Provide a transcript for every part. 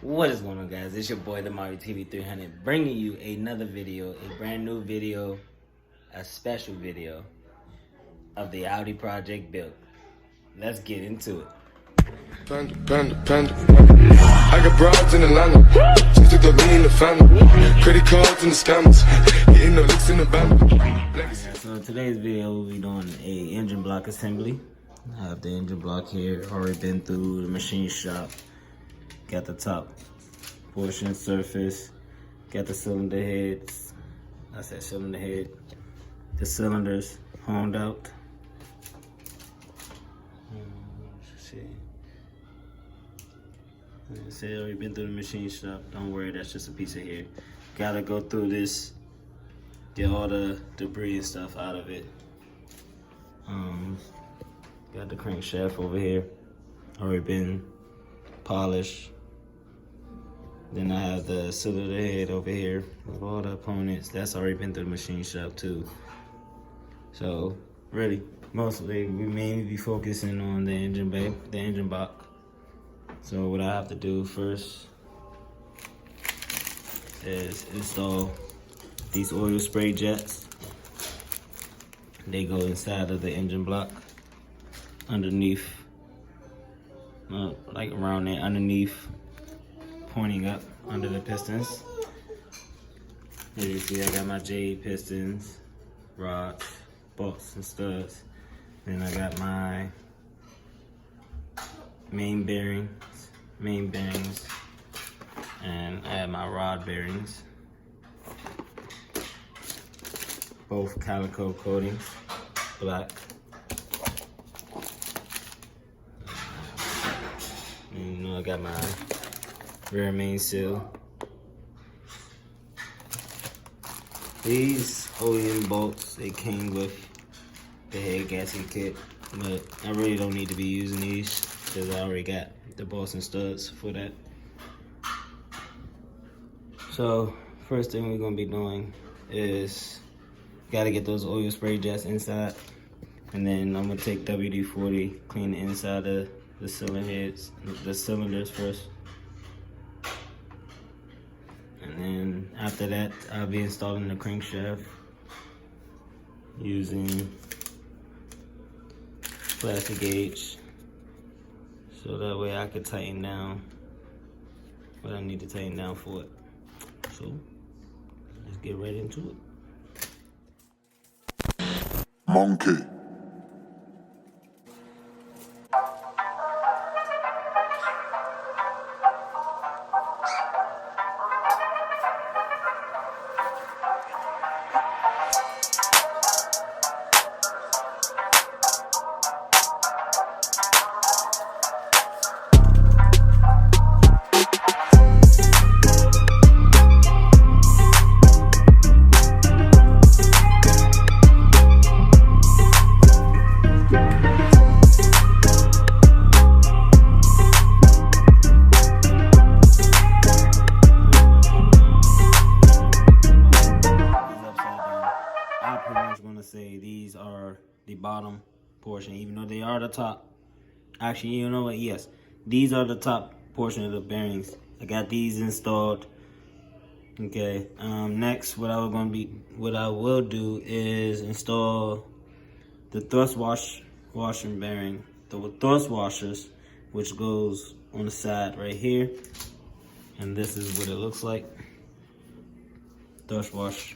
What is going on, guys? It's your boy, the Mario TV 300, bringing you another video, a brand new video, a special video of the Audi project build. Let's get into it. Panda. I got broads in Atlanta. Just took the lean in the family. Credit cards and the scammers. Getting the licks in the band. So today's video, we'll be doing a engine block assembly. I have the engine block here, already been through the machine shop. Got the top portion surface, got the cylinder heads, I said cylinder head, the cylinders honed out. Let's see. Like I said, already been through the machine shop. Don't worry, that's just a piece of hair. Gotta go through this, get all the debris and stuff out of it. Got the crankshaft over here, already been polished. Then I have the cylinder head over here with all the components. That's already been through the machine shop too. So really, mostly we mainly be focusing on the engine bay, the engine block. So what I have to do first is install these oil spray jets. They go inside of the engine block, underneath, like around there, underneath, pointing up under the pistons. As you see, I got my J pistons, rods, bolts, and studs. Then I got my main bearings, and I have my rod bearings. Both calico coatings, black. And, you know, I got my rear main seal. These OEM bolts, they came with the head gasket kit, but I really don't need to be using these because I already got the bolts and studs for that. So first thing we're gonna be doing is gotta get those oil spray jets inside, and then I'm gonna take WD-40, clean the inside of the cylinder heads, the cylinders first. And then after that, I'll be installing the crankshaft using plastic gauge, so that way I can tighten down what I need to tighten down for it. So let's get right into it. Monkey. Say these are the bottom portion, even though they are the top. Actually, you know what? Yes, these are the top portion of the bearings. I got these installed. Okay. Next, what I will do is install the thrust washing bearing, the thrust washers, which goes on the side right here, and this is what it looks like. Thrust wash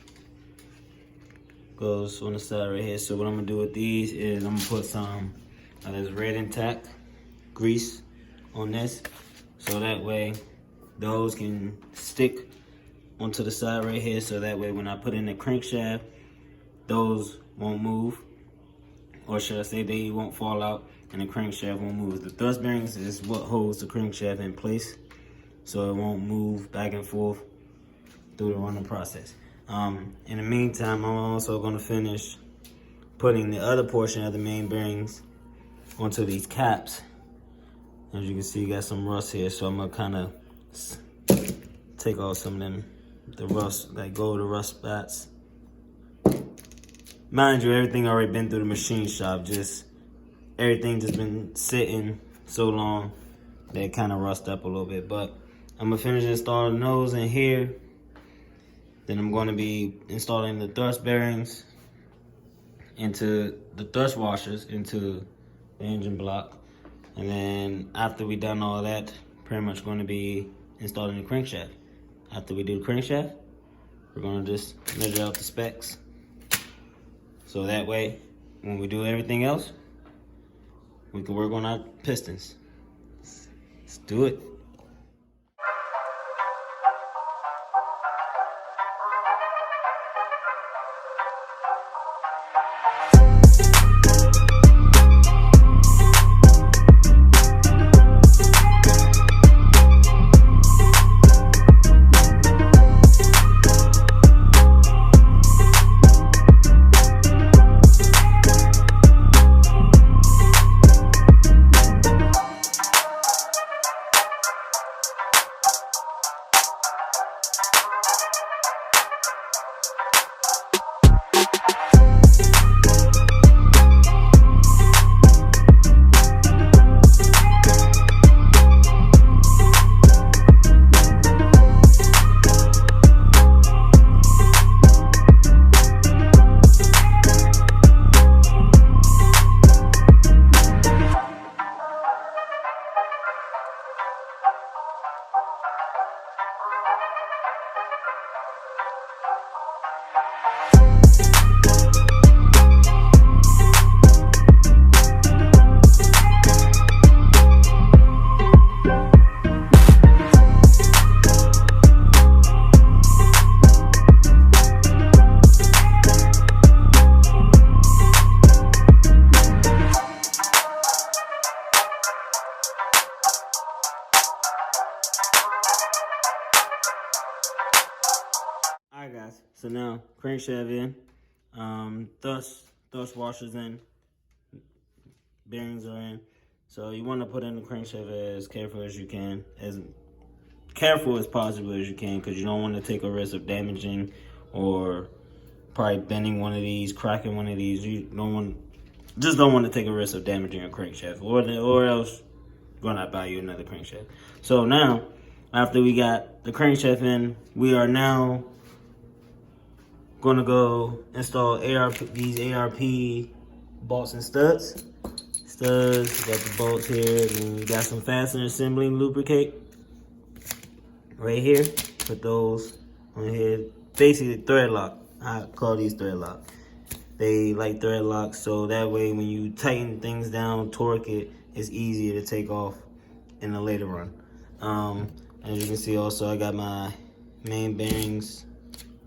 goes on the side right here. So what I'm gonna do with these is I'm gonna put some of this red intact grease on this, so that way those can stick onto the side right here, so that way when I put in the crankshaft, those won't move, or should I say they won't fall out and the crankshaft won't move. The thrust bearings is what holds the crankshaft in place, so it won't move back and forth through the running process. In the meantime, I'm also going to finish putting the other portion of the main bearings onto these caps. As you can see, you got some rust here, so I'm going to kind of take off some of them, the rust, like go to rust spots. Mind you, everything already been through the machine shop, just everything just been sitting so long that it kind of rust up a little bit. But I'm gonna finish installing those in here. Then I'm going to be installing the thrust bearings into the thrust washers into the engine block. And then after we done all that, pretty much going to be installing the crankshaft. After we do the crankshaft, we're going to just measure out the specs. So that way, when we do everything else, we can work on our pistons. Let's do it. Alright guys, so now crankshaft in, thrust washers in, bearings are in. So you want to put in the crankshaft as careful as you can, as careful as possible as you can, because you don't want to take a risk of damaging or probably bending one of these, cracking one of these. You don't want, just don't want to take a risk of damaging a crankshaft, or else you're gonna buy you another crankshaft. So now, after we got the crankshaft in, we are now gonna go install these ARP bolts and studs. We got the bolts here, and we got some fastener assembly lubricate right here. Put those on here. Basically thread lock. I call these thread lock. They like thread lock, so that way when you tighten things down, torque it, it's easier to take off in the later run. As you can see, also I got my main bearings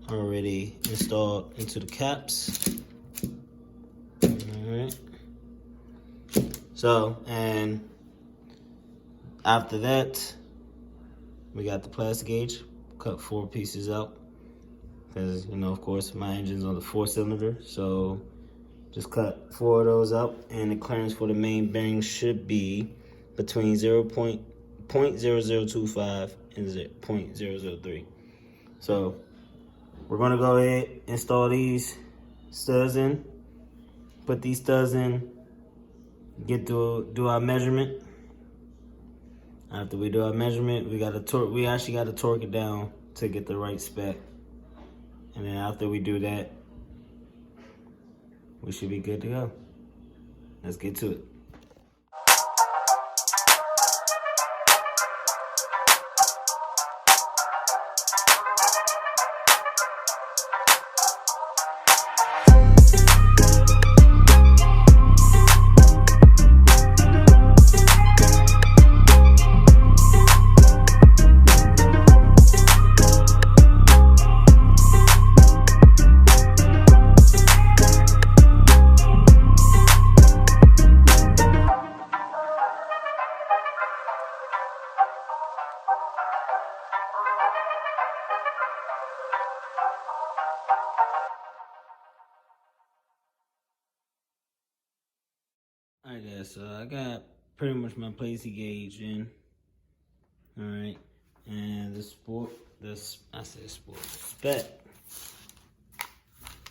already installed into the caps. Alright. So, and after that, we got the plastic gauge. Cut 4 pieces out. Because, you know, of course, my engine's on the 4-cylinder. So, just cut 4 of those out. And the clearance for the main bearing should be between 0.0025 and 0.003. So, we're gonna go ahead and install these studs in, put these studs in, do our measurement. After we do our measurement, we actually gotta torque it down to get the right spec. And then after we do that, we should be good to go. Let's get to it. Alright guys, so I got pretty much my Placey gauge in. Alright, and the spec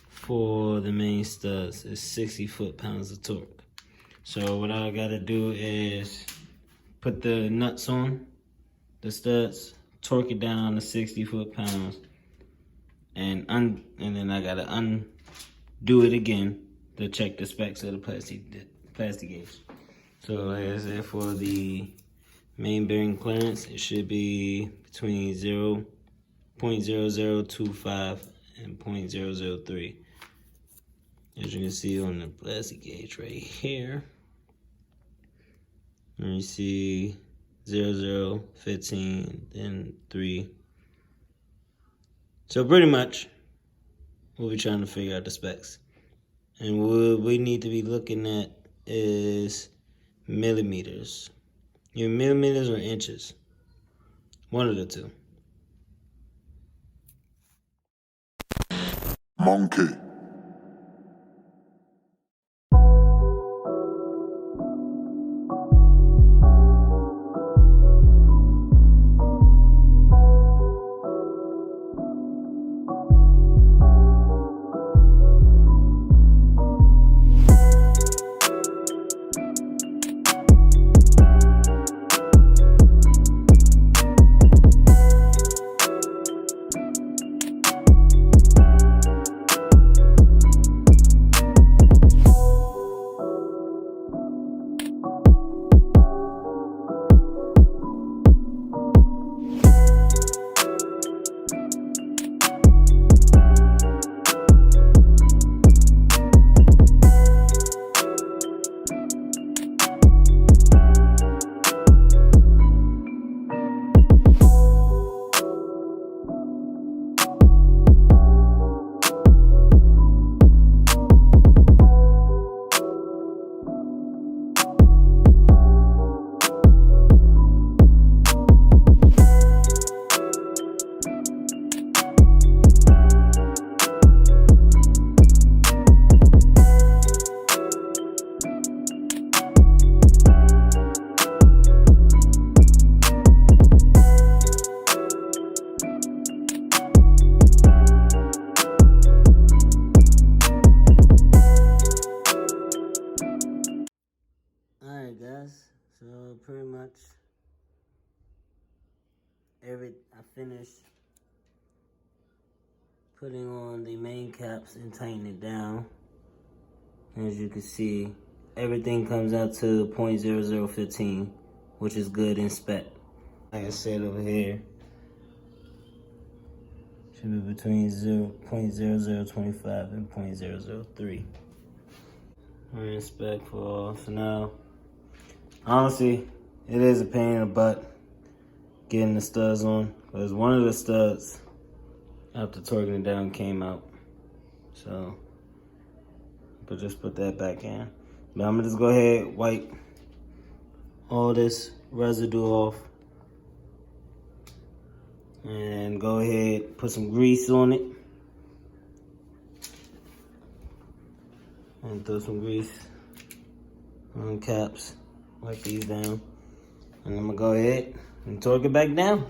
for the main studs is 60 foot-pounds of torque. So what I gotta do is put the nuts on the studs, torque it down to 60 foot-pounds, and then I gotta undo it again to check the specs of the plastic gauge. So like I said, for the main bearing clearance, it should be between 0.0025 and 0.003. As you can see on the plastic gauge right here. And you see 0, 15, then 3. So pretty much, we'll be trying to figure out the specs. And what we need to be looking at is millimeters. Your millimeters or inches. One of the two. Monkey. So pretty much I finished putting on the main caps and tightening it down. As you can see, everything comes out to 0.0015, which is good in spec. Like I said over here, should be between 0.0025 and 0.003. We're in spec for now. Honestly, it is a pain in the butt getting the studs on, because one of the studs after torquing it down came out. So, but just put that back in. But I'm gonna just go ahead, wipe all this residue off, and go ahead, put some grease on it, and throw some grease on the caps. Wipe these down, and I'm gonna go ahead and torque it back down.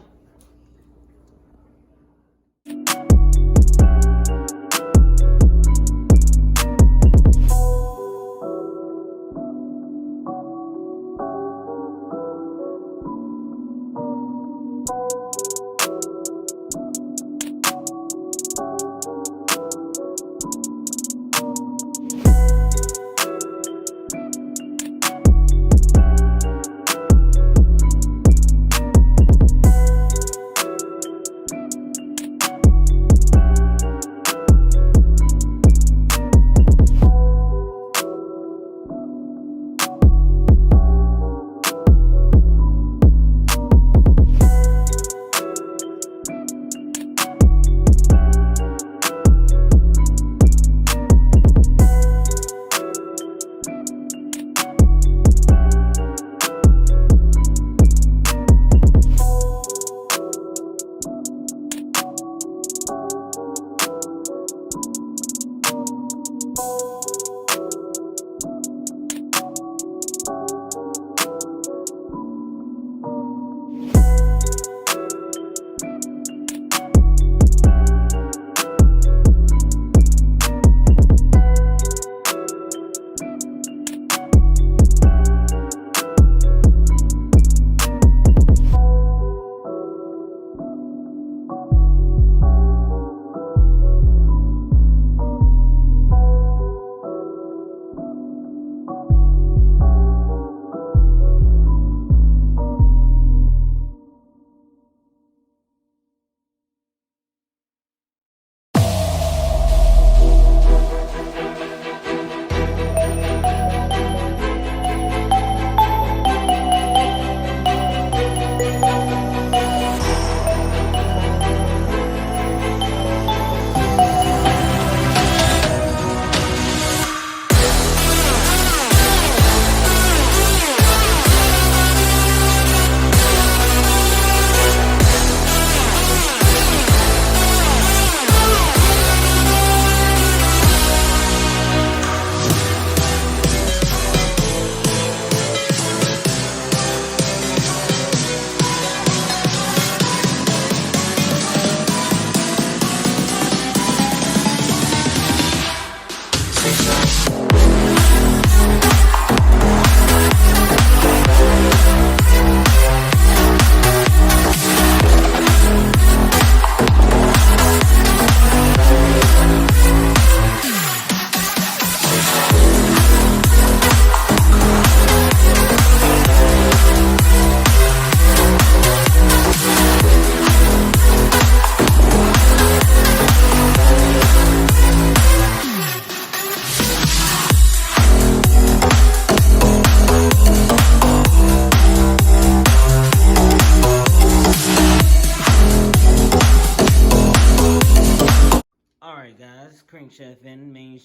crankshaft in,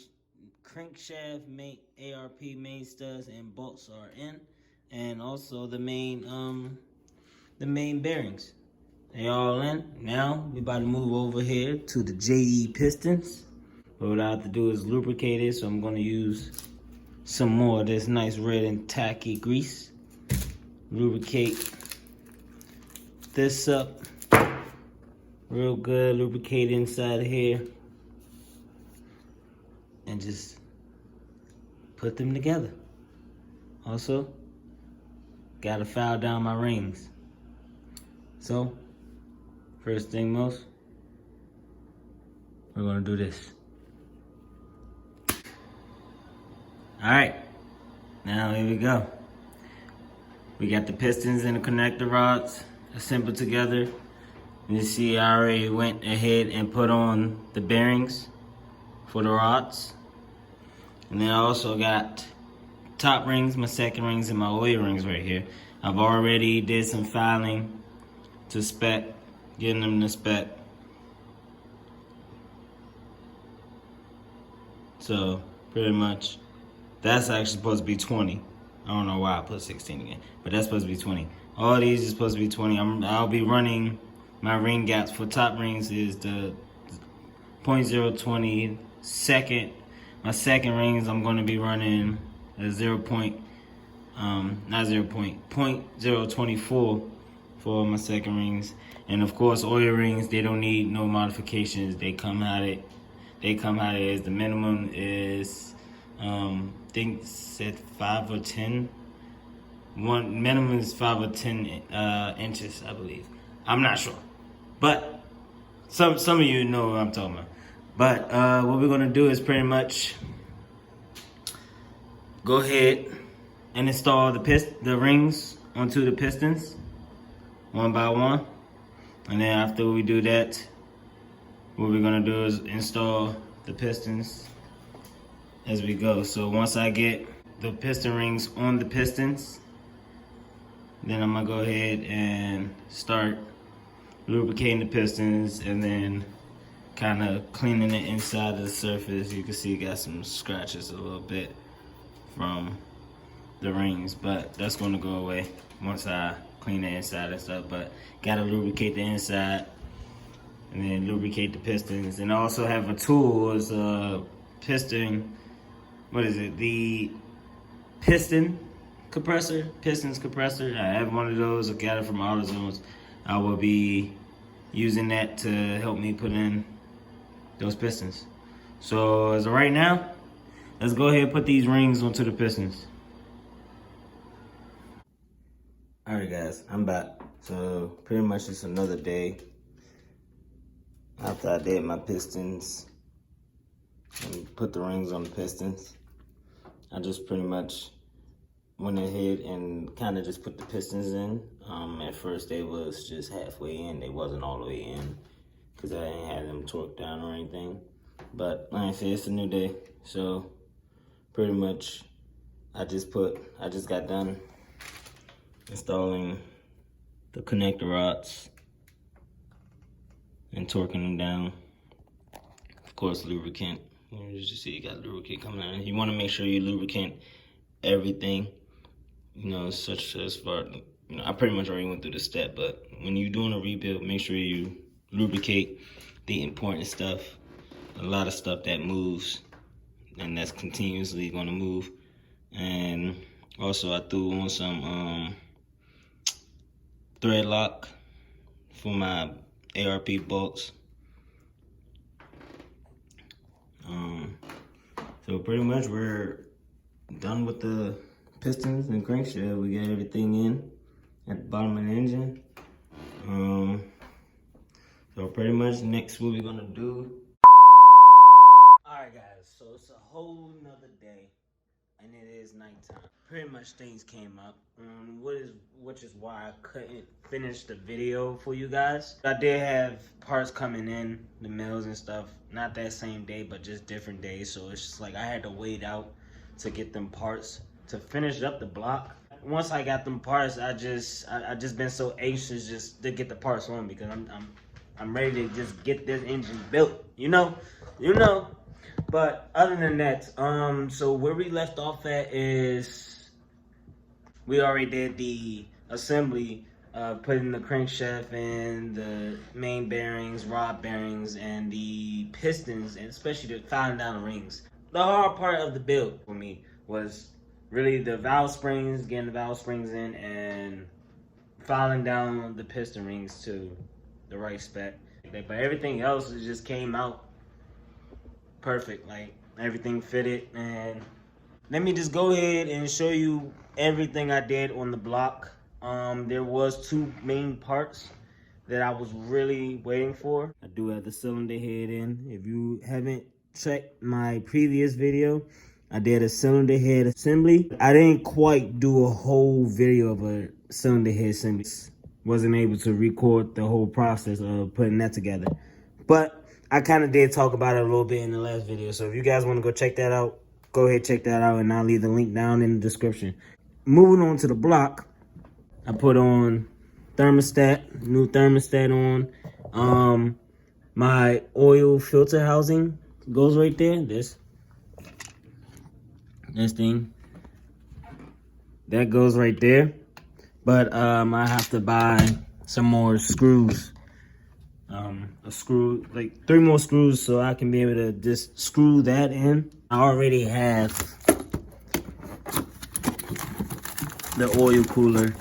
crankshaft, main ARP main studs and bolts are in, and also the main bearings. They all in. Now we about to move over here to the JE pistons. But what I have to do is lubricate it, so I'm gonna use some more of this nice red and tacky grease. Lubricate this up real good, lubricate inside of here, and just put them together. Also, gotta file down my rings. So, first thing most, we're gonna do this. All right, now here we go. We got the pistons and the connector rods assembled together. You see I already went ahead and put on the bearings for the rods. And then I also got top rings, my second rings, and my oil rings right here. I've already did some filing to spec, getting them to spec. So pretty much, that's actually supposed to be 20. I don't know why I put 16 again, but that's supposed to be 20. All these is supposed to be 20. I'll be running my ring gaps for top rings is the 0.020 second. My second rings I'm going to be running a 0.024 for my second rings. And of course, oil rings, they don't need no modifications. They come out it. As the minimum is I think said 5 or 10. One minimum is 5 or 10 inches, I believe. I'm not sure, but some of you know what I'm talking about. But what we're gonna do is pretty much go ahead and install the rings onto the pistons one by one, and then after we do that, what we're gonna do is install the pistons as we go. So once I get the piston rings on the pistons, then I'm gonna go ahead and start lubricating the pistons and then kind of cleaning the inside of the surface. You can see it got some scratches a little bit from the rings, but that's gonna go away once I clean the inside and stuff. But gotta lubricate the inside and then lubricate the pistons. And I also have a tool, is a piston, the pistons compressor. I have one of those. I got it from AutoZone. I will be using that to help me put in those pistons. So as of right now, let's go ahead and put these rings onto the pistons. All right, guys, I'm back. So pretty much it's another day after I did my pistons and put the rings on the pistons. I just pretty much went ahead and kind of just put the pistons in. At first they was just halfway in. They wasn't all the way in because I didn't have them torqued down or anything. But like I said, it's a new day. So pretty much I just got done installing the connector rods and torquing them down. Of course, lubricant. You just see you got lubricant coming out. You want to make sure you lubricant everything. You know, such as far, you know, I pretty much already went through the step, but when you're doing a rebuild, make sure you lubricate the important stuff. A lot of stuff that moves and that's continuously going to move. And also I threw on some thread lock for my ARP bolts. So pretty much we're done with the pistons and crankshaft. We got everything in at the bottom of the engine. So pretty much next what we're gonna do. Alright guys, so it's a whole nother day and it is nighttime. Pretty much things came up, which is why I couldn't finish the video for you guys. I did have parts coming in, the mails and stuff, not that same day, but just different days. So it's just like I had to wait out to get them parts to finish up the block. Once I got them parts, I just been so anxious just to get the parts on because I'm ready to just get this engine built. You know. But other than that, so where we left off at is we already did the assembly, putting the crankshaft and the main bearings, rod bearings, and the pistons, and especially the filing down the rings. The hard part of the build for me was really the valve springs, getting the valve springs in, and filing down the piston rings to the right spec. But everything else just came out perfect. Like everything fitted, and let me just go ahead and show you everything I did on the block. There was two main parts that I was really waiting for. I do have the cylinder head in. If you haven't checked my previous video, I did a cylinder head assembly. I didn't quite do a whole video of a cylinder head assembly. Wasn't able to record the whole process of putting that together. But I kind of did talk about it a little bit in the last video. So if you guys want to go check that out, go ahead, check that out, and I'll leave the link down in the description. Moving on to the block, I put on thermostat, new thermostat on. My oil filter housing goes right there. This thing. That goes right there. But I have to buy some more screws. A screw, like 3 more screws, so I can be able to just screw that in. I already have the oil cooler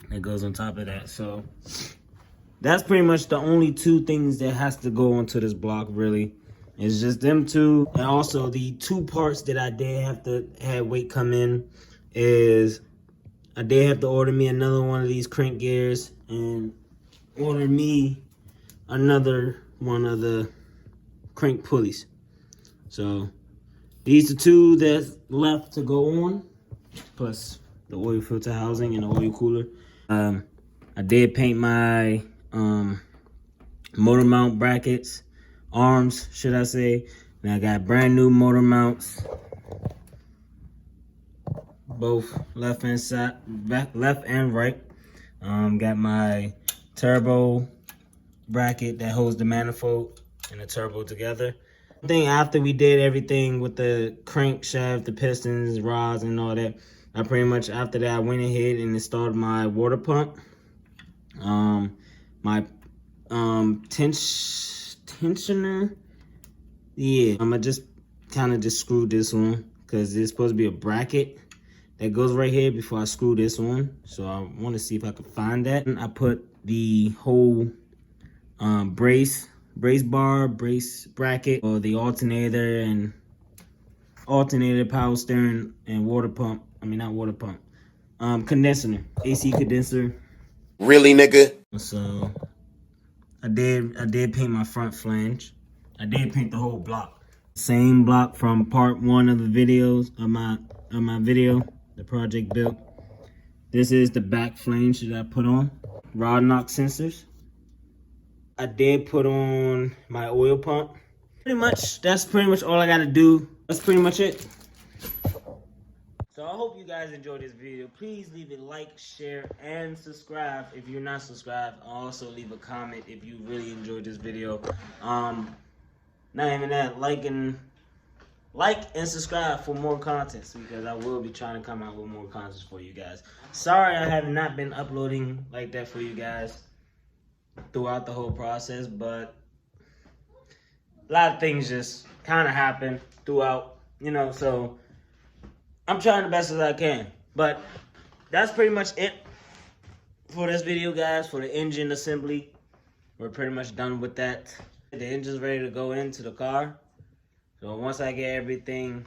that goes on top of that. So that's pretty much the only 2 things that has to go onto this block, really. It's just them 2. And also the 2 parts that I did have to have weight come in is I did have to order me another one of these crank gears and order me another one of the crank pulleys. So these are 2 that's left to go on, plus the oil filter housing and the oil cooler. I did paint my motor mount brackets, arms, should I say. And I got brand new motor mounts, both left and side, left and right. Got my turbo bracket that holds the manifold and the turbo together. I think after we did everything with the crankshaft, the pistons, rods, and all that, I pretty much, after that, I went ahead and installed my water pump. My tensioner. Yeah, I just kind of just screwed this on because it's supposed to be a bracket that goes right here before I screw this on. So I want to see if I can find that. And I put the whole brace bar, brace bracket, or the alternator and alternator, power steering, and water pump. I mean, not water pump. Condenser, AC condenser. Really, nigga? So I did paint my front flange. I did paint the whole block. Same block from part 1 of the videos of my video, the project built. This is the back flange that I put on. Rod knock sensors. I did put on my oil pump. That's pretty much all I gotta do. That's pretty much it. So I hope you guys enjoyed this video. Please leave a like, share, and subscribe if you're not subscribed. Also leave a comment if you really enjoyed this video. Not even that, like and subscribe for more content, because I will be trying to come out with more content for you guys. Sorry I have not been uploading like that for you guys throughout the whole process, but a lot of things just kind of happen throughout, you know, so I'm trying the best as I can. But that's pretty much it for this video, guys, for the engine assembly. We're pretty much done with that. The engine's ready to go into the car. So once I get everything,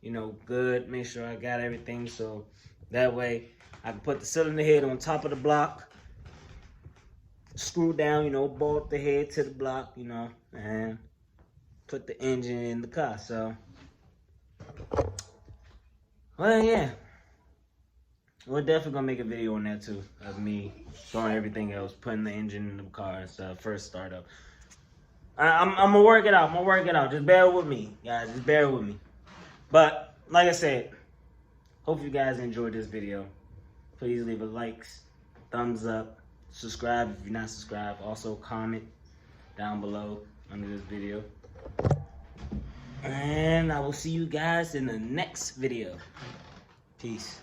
you know, good, make sure I got everything, so that way I can put the cylinder head on top of the block, screw down, you know, bolt the head to the block, you know, and put the engine in the car. So, well, yeah, we're definitely gonna make a video on that too, of me showing everything else, putting the engine in the car and stuff, first startup. I'm gonna work it out. Just bear with me, guys. Just bear with me. But like I said, hope you guys enjoyed this video. Please leave a like, thumbs up, subscribe if you're not subscribed. Also comment down below under this video. And I will see you guys in the next video. Peace.